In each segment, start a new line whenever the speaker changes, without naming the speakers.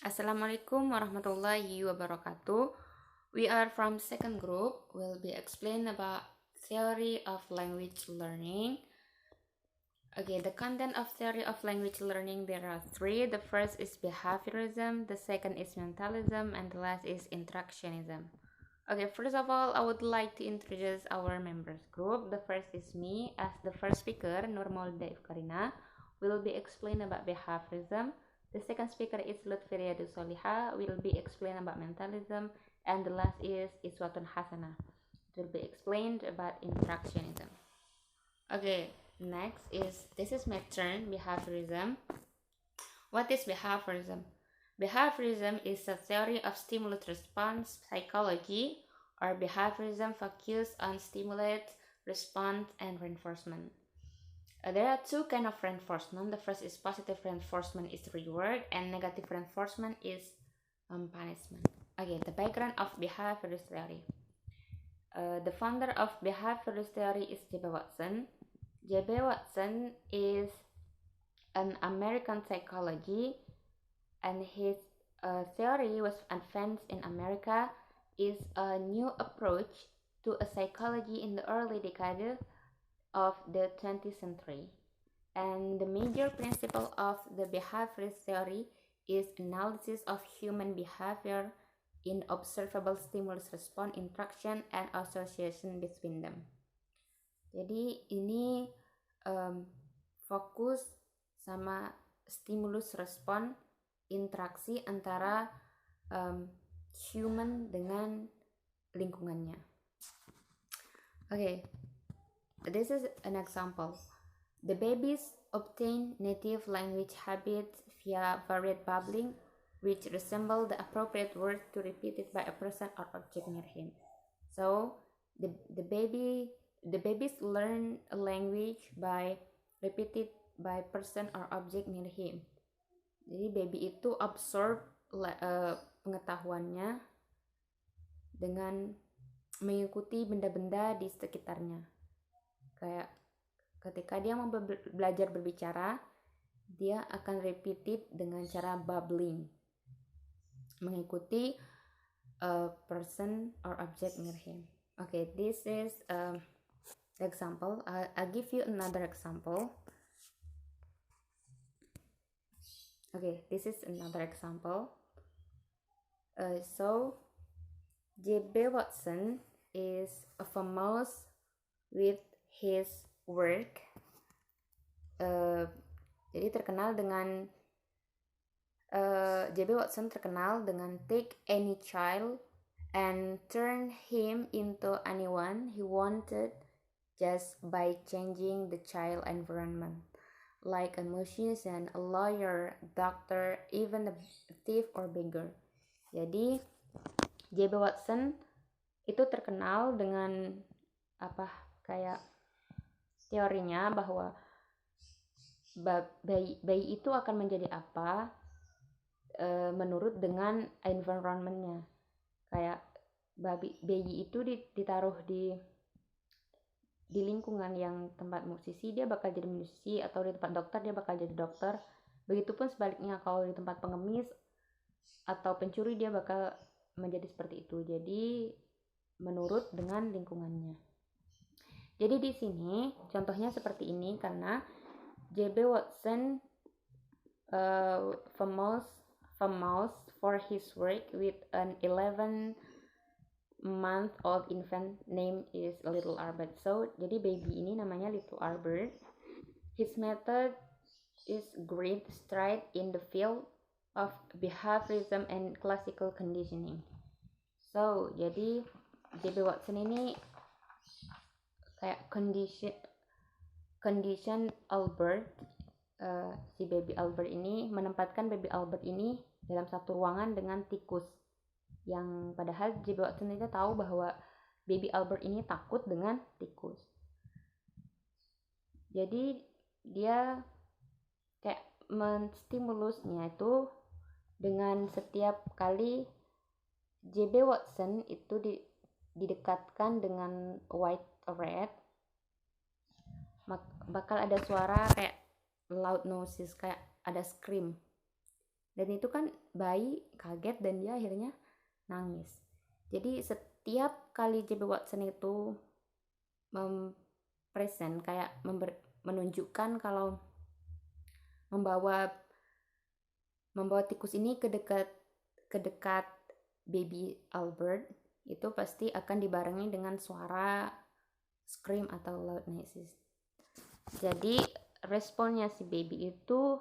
Assalamualaikum warahmatullahi wabarakatuh. We are from second group. We'll be explain about theory of language learning. Okay, the content of theory of language learning, there are three. The first is behaviorism, the second is mentalism, and the last is interactionism. Okay, first of all, I would like to introduce our members group. The first is me as the first speaker, Nurmolda Ifkarina. Will be explain about behaviorism. The second speaker is Lutfiria Soliha. Will be explain about mentalism, and the last is Iswatun Hasana. It will be explained about interactionism. Okay, next is this is my turn, behaviorism. What is behaviorism? Behaviorism is a theory of stimulus response psychology, or behaviorism focuses on stimulus, response, and reinforcement. There are two kinds of reinforcement. The first is positive reinforcement is reward, and negative reinforcement is punishment. Okay, the background of behaviorist theory. The founder of behaviorist theory is J.B. Watson. J.B. Watson is an American psychology, and his theory was advanced in America. Is a new approach to a psychology in the early decade of the 20th century. And the major principle of the behaviorist theory is analysis of human behavior in observable stimulus response, interaction, and association between them. Jadi ini fokus sama stimulus respon, interaksi antara human dengan lingkungannya. Okay, this is an example. The babies obtain native language habits via varied babbling, which resemble the appropriate word to repeat it by a person or object near him. So the babies learn a language by repeated by person or object near him. Jadi baby itu absorb pengetahuannya dengan mengikuti benda-benda di sekitarnya. Kayak ketika dia mau belajar berbicara, dia akan repeat it dengan cara babbling, mengikuti a person or object near him. Okay, this is example. I'll give you another example. Okay, this is another example. So J.B. Watson is famous with his work. Jadi terkenal dengan J.B. Watson terkenal dengan take any child and turn him into anyone he wanted just by changing the child environment, like a musician, a lawyer, doctor, even a thief or beggar. Jadi J.B. Watson itu terkenal dengan kayak teorinya bahwa bayi itu akan menjadi apa menurut dengan environmentnya. Kayak bayi itu ditaruh di lingkungan yang tempat musisi, dia bakal jadi musisi, atau di tempat dokter dia bakal jadi dokter. Begitupun sebaliknya, kalau di tempat pengemis atau pencuri dia bakal menjadi seperti itu. Jadi menurut dengan lingkungannya. Jadi di sini contohnya seperti ini karena J.B. Watson famous for his work with an 11-month-old infant name is Little Albert. So jadi baby ini namanya Little Albert. His method is great stride in the field of behaviorism and classical conditioning. So jadi J.B. Watson ini kayak condition Albert, si baby Albert ini menempatkan baby Albert ini dalam satu ruangan dengan tikus, yang padahal J.B. Watson itu tahu bahwa baby Albert ini takut dengan tikus. Jadi dia kayak menstimulusnya itu dengan setiap kali J.B. Watson itu didekatkan dengan white rat, bakal ada suara kayak loud noises, kayak ada scream. Dan itu kan bayi kaget dan dia akhirnya nangis. Jadi setiap kali JB Watson itu present kayak menunjukkan kalau membawa tikus ini ke dekat baby Albert, itu pasti akan dibarengi dengan suara scream atau loud noises. Jadi responnya si baby itu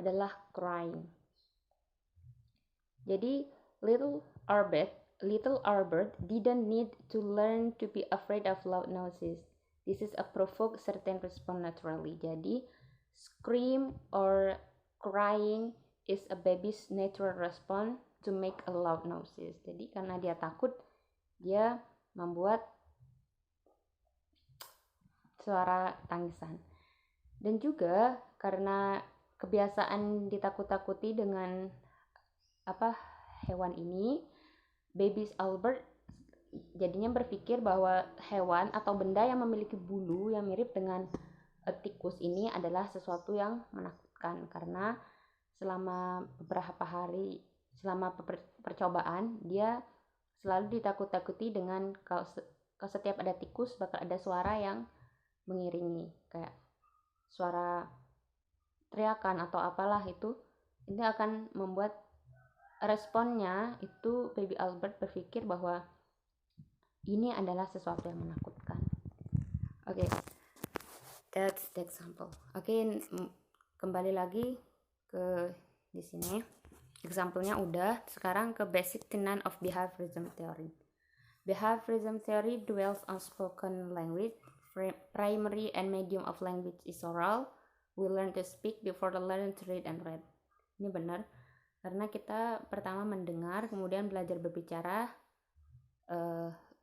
adalah crying. Jadi little Albert didn't need to learn to be afraid of loud noises. This is a provoke certain response naturally. Jadi scream or crying is a baby's natural response to make a loud noises. Jadi karena dia takut, dia membuat suara tangisan. Dan juga karena kebiasaan ditakut-takuti dengan hewan ini, baby Albert jadinya berpikir bahwa hewan atau benda yang memiliki bulu yang mirip dengan tikus ini adalah sesuatu yang menakutkan, karena selama beberapa hari selama percobaan dia selalu ditakut-takuti dengan kalau setiap ada tikus bakal ada suara yang mengiringi, kayak suara teriakan atau apalah itu. Ini akan membuat responnya itu baby Albert berpikir bahwa ini adalah sesuatu yang menakutkan. Oke, that's the example. Oke, kembali lagi ke di sini. Example-nya udah. Sekarang ke basic tenet of behaviorism theory. Behaviorism theory dwells on spoken language. Primary and medium of language is oral. We learn to speak before we learn to read and write. Ini benar. Karena kita pertama mendengar, kemudian belajar berbicara,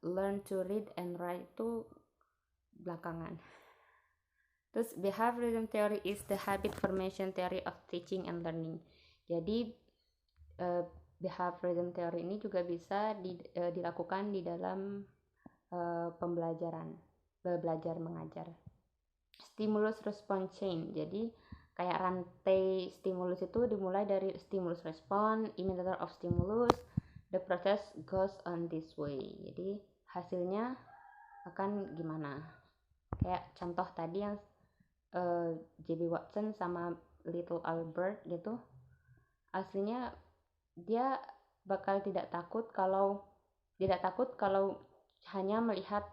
learn to read and write itu belakangan. Terus behaviorism theory is the habit formation theory of teaching and learning. Jadi behaviorism theory ini juga bisa dilakukan di dalam pembelajaran, belajar mengajar. Stimulus response chain. Jadi kayak rantai stimulus itu dimulai dari stimulus respon, initiator of stimulus, the process goes on this way. Jadi hasilnya akan gimana? Kayak contoh tadi yang JB Watson sama Little Albert gitu, aslinya dia bakal tidak takut kalau hanya melihat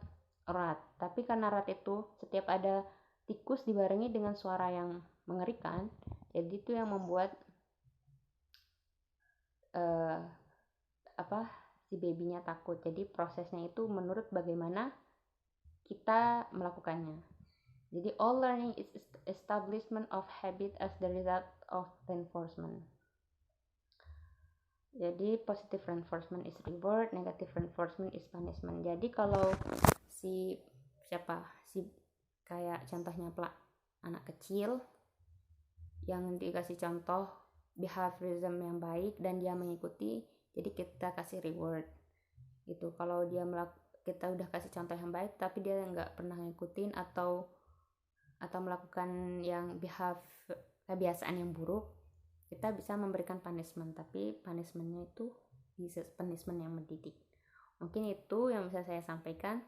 rat. Tapi karena rat itu setiap ada tikus dibarengi dengan suara yang mengerikan, jadi itu yang membuat si babynya takut. Jadi prosesnya itu menurut bagaimana kita melakukannya. Jadi all learning is establishment of habit as the result of reinforcement. Jadi positive reinforcement is reward, negative reinforcement is punishment. Jadi kalau kayak contohnya anak kecil yang dikasih contoh behaviorism yang baik dan dia mengikuti, jadi kita kasih reward gitu. Kalau kita udah kasih contoh yang baik tapi dia nggak pernah ngikutin atau melakukan yang kebiasaan yang buruk, kita bisa memberikan punishment, tapi punishmentnya itu bisa punishment yang mendidik. Mungkin itu yang bisa saya sampaikan.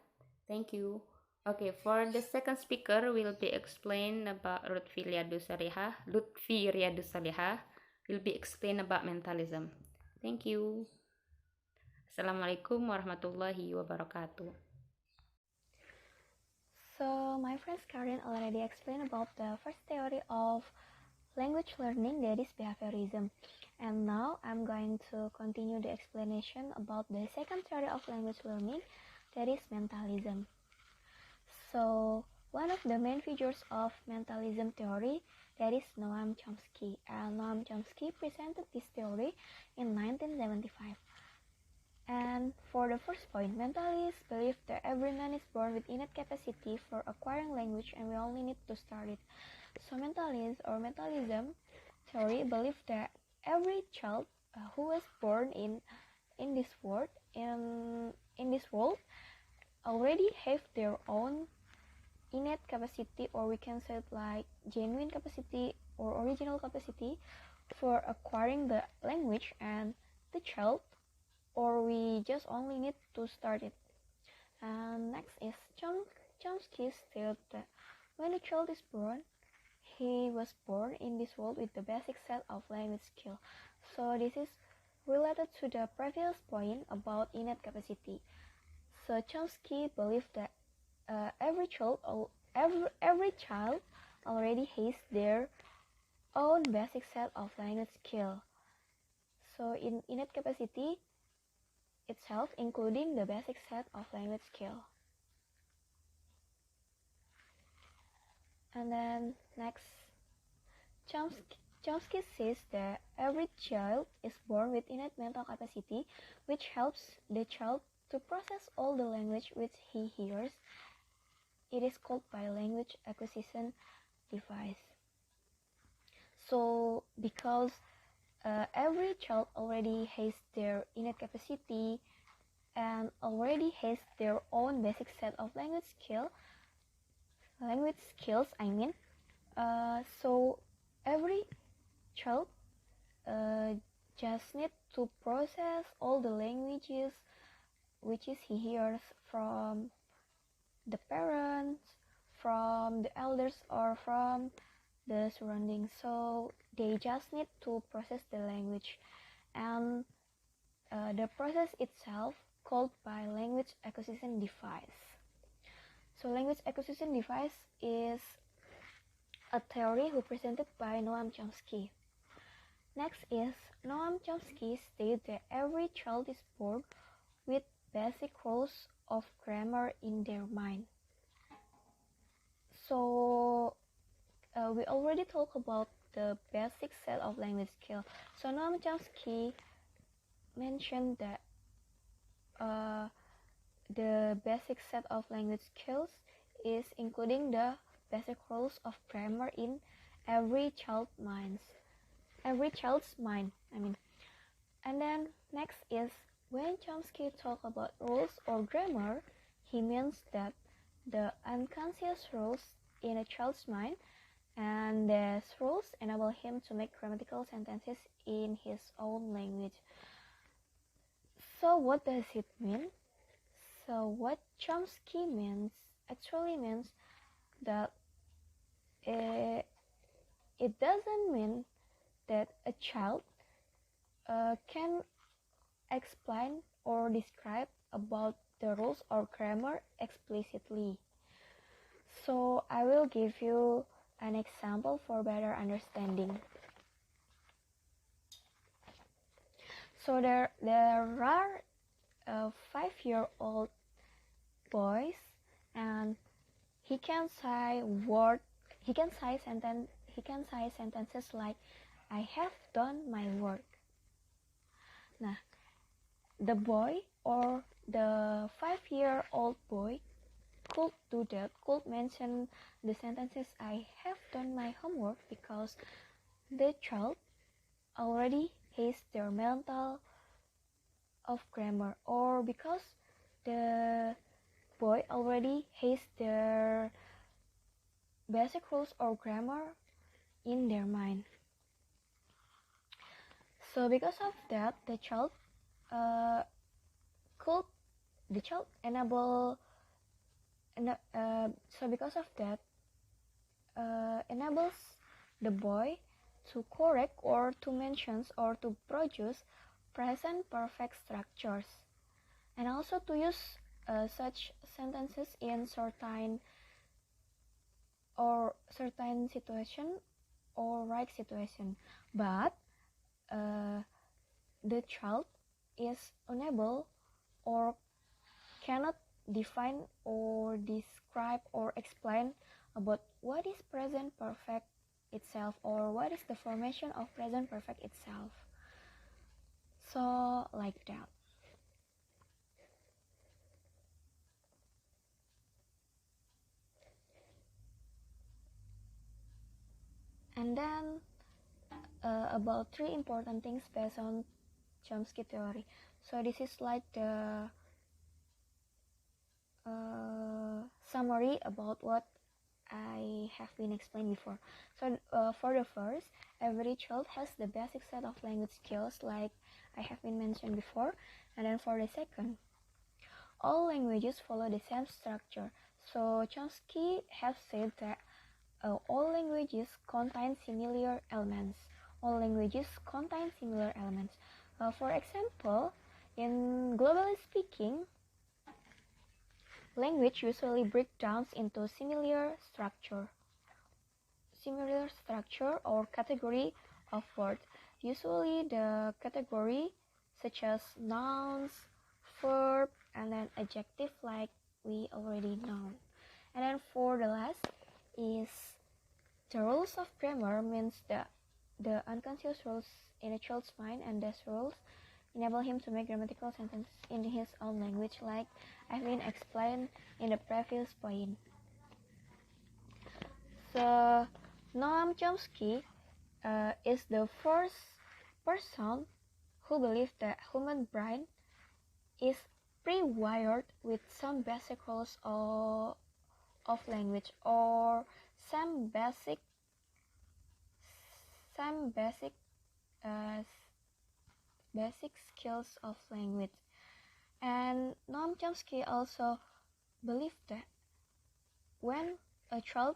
Thank you. Okay, for the second speaker will be explained about Lutfi Riyadus Salihah will be explained about mentalism. Thank you. Assalamualaikum warahmatullahi wabarakatuh.
So my friend Karen already explained about the first theory of language learning, that is behaviorism. And now I'm going to continue the explanation about the second theory of language learning, that is mentalism. So one of the main features of mentalism theory, that is Noam Chomsky. And Noam Chomsky presented this theory in 1975. And for the first point, mentalists believe that every man is born with innate capacity for acquiring language and we only need to start it. So mentalists or mentalism theory believe that every child who was born in this world already have their own innate capacity, or we can say it like genuine capacity or original capacity for acquiring the language and the child, or we just only need to start it? And next is Chomsky stated that when a child is born, he was born in this world with the basic set of language skill. So this is related to the previous point about innate capacity. So Chomsky believed that every child already has their own basic set of language skill. So in innate capacity itself, including the basic set of language skill. And then next, Chomsky says that every child is born with innate mental capacity, which helps the child to process all the language which he hears. It is called by language acquisition device. So because every child already has their innate capacity and already has their own basic set of language skills, so every child just need to process all the languages which is he hears from the parents, from the elders, or from the surroundings. So they just need to process the language, and the process itself called by language acquisition device. So language acquisition device is a theory represented by Noam Chomsky. Next is Noam Chomsky stated that every child is born with basic rules of grammar in their mind. So we already talked about the basic set of language skill. So Noam Chomsky mentioned that the basic set of language skills is including the basic rules of grammar in every child's mind. And then next is when Chomsky talks about rules or grammar, he means that the unconscious rules in a child's mind, and these rules enable him to make grammatical sentences in his own language. So what does it mean? So what Chomsky actually means that it doesn't mean that a child can explain or describe about the rules or grammar explicitly. So I will give you an example for better understanding. So there are 5-year-old boys, and he can say sentences like I have done my work. Nah, the boy or the 5-year-old boy could do that, could mention the sentences I have done my homework, because the child already has their mental of grammar, or because the boy already has their basic rules or grammar in their mind. So because of that, the child enables the boy to correct or to mention or to produce present perfect structures, and also to use such sentences in certain situation or right situation. But the child is unable or cannot define or describe or explain about what is present perfect itself, or what is the formation of present perfect itself. So like that. And then about 3 important things based on Chomsky theory. So this is like the summary about what I have been explained before. So for the first, every child has the basic set of language skills like I have been mentioned before. And then for the second, all languages follow the same structure. So Chomsky has said that all languages contain similar elements. All languages contain similar elements. For example, in globally speaking, language usually breaks down into similar structure or category of words. Usually the category such as nouns, verb, and then adjective like we already know. And then for the last is the rules of grammar means the unconscious rules in a child's mind, and these rules enable him to make grammatical sentences in his own language like I've been explained in the previous point. So Noam Chomsky is the first person who believed that human brain is pre-wired with some basic rules of language or some basic skills of language. And Noam Chomsky also believed that when a child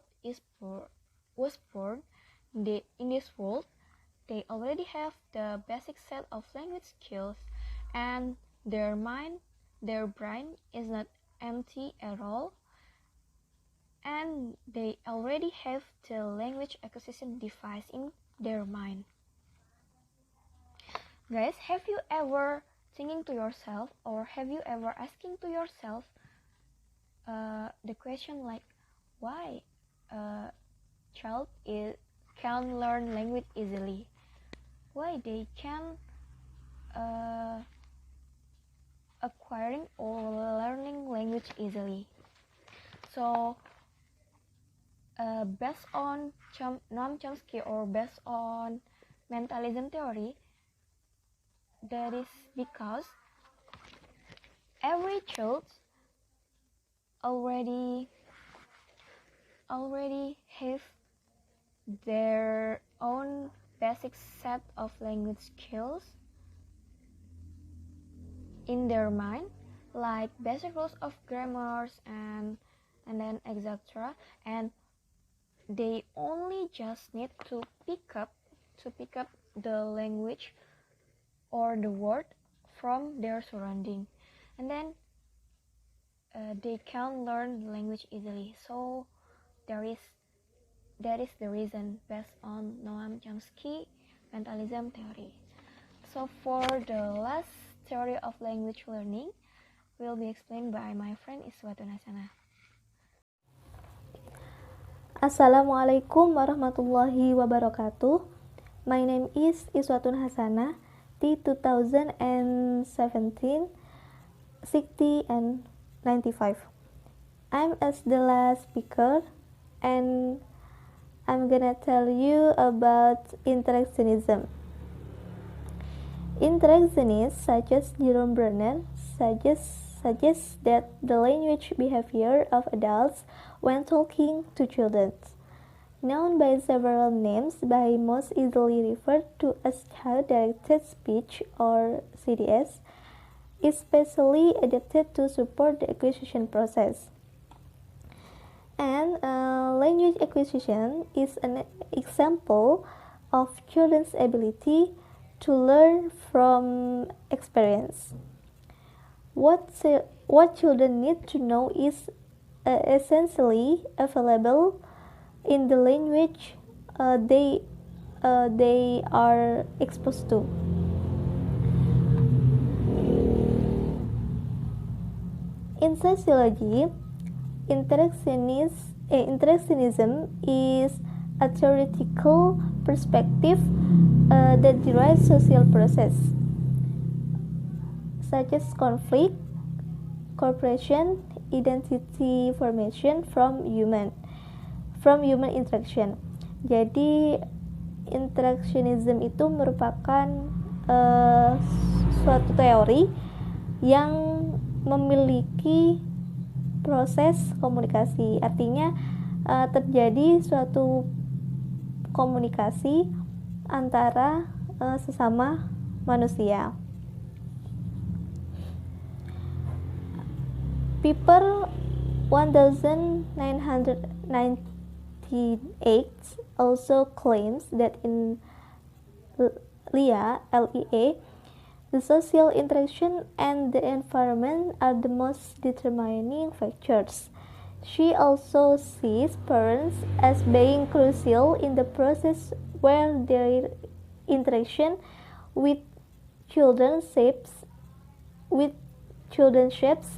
was born in this world, they already have the basic set of language skills, and their brain is not empty at all, and they already have the language acquisition device in their mind. Guys, have you ever thinking to yourself, or have you ever asking to yourself the question like, why a child can learn language easily? Why they can acquiring or learning language easily? So based on Noam Chomsky, or based on mentalism theory, that is because every child already have their own basic set of language skills in their mind, like basic rules of grammars and then etc. And they only just need to pick up the language or the word from their surrounding, and then they can learn language easily. So that is the reason based on Noam Chomsky mentalism theory. So for the last theory of language learning will be explained by my friend Iswatun Hasana.
Assalamualaikum warahmatullahi wabarakatuh. My name is Iswatun Hasana, T 2017, 60 and 95. I'm as the last speaker, and I'm gonna tell you about interactionism. Interactionists such as Jerome Brenner suggests that the language behavior of adults when talking to children, known by several names but most easily referred to as child-directed speech or CDS, is specially adapted to support the acquisition process. And language acquisition is an example of children's ability to learn from experience. What children need to know is essentially available in the language they are exposed to. In sociology, interactionism is a theoretical perspective that derives social process such as conflict, cooperation, identity formation from human interaction. Jadi interactionism itu merupakan suatu teori yang memiliki proses komunikasi. Artinya terjadi suatu komunikasi antara sesama manusia. Paper 1998 also claims that in LEA, the social interaction and the environment are the most determining factors. She also sees parents as being crucial in the process where their interaction with children shapes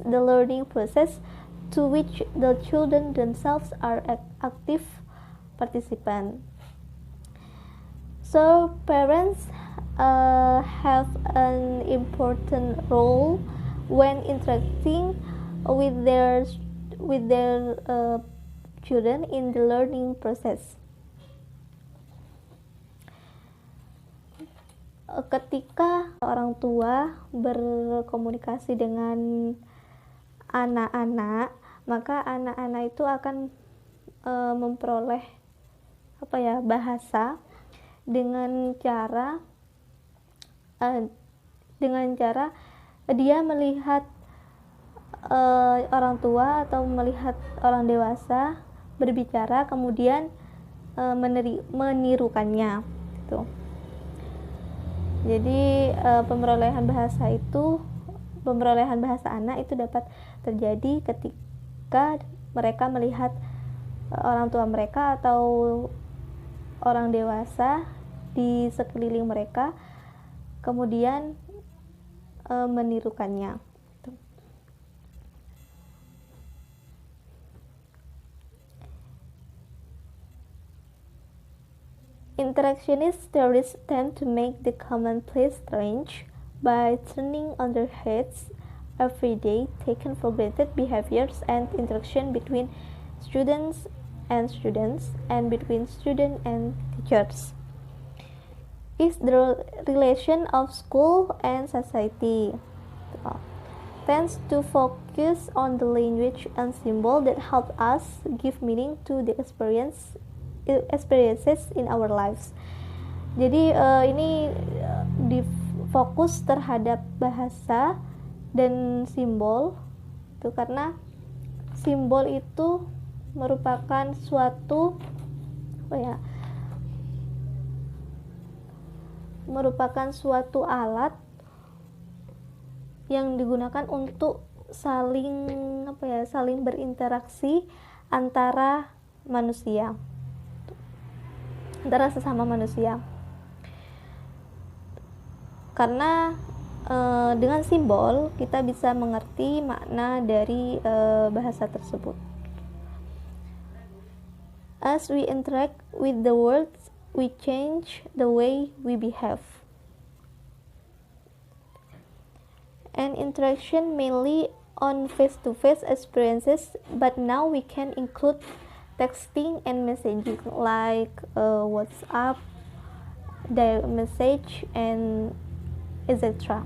the learning process to which the children themselves are active participants. So parents have an important role when interacting with their children in the learning process. Ketika orang tua berkomunikasi dengan anak-anak, maka anak-anak itu akan memperoleh bahasa dengan cara dia melihat orang tua atau melihat orang dewasa berbicara, kemudian menirukannya gitu. Jadi pemrolehan bahasa anak itu dapat terjadi ketika mereka melihat orang tua mereka atau orang dewasa di sekeliling mereka, kemudian menirukannya. Interactionist theories tend to make the commonplace strange by turning on their heads everyday taken for granted behaviors and interaction between students and between students and teachers. Is the relation of school and society tends to focus on the language and symbol that help us give meaning to the experiences in our lives. Jadi ini difokus terhadap bahasa dan simbol itu karena simbol itu merupakan suatu alat yang digunakan untuk saling berinteraksi antara sesama manusia. Karena dengan simbol kita bisa mengerti makna dari bahasa tersebut. As we interact with the world, we change the way we behave. An interaction mainly on face-to-face experiences, but now we can include texting and messaging like WhatsApp, direct message, and etc.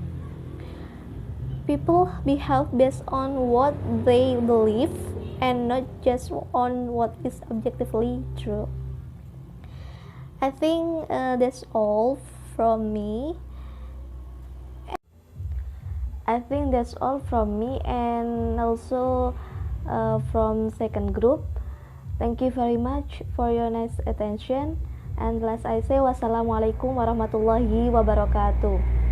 People behave based on what they believe and not just on what is objectively true. I think that's all from me. And also from second group. Thank you very much for your nice attention. And last I say, wassalamualaikum warahmatullahi wabarakatuh.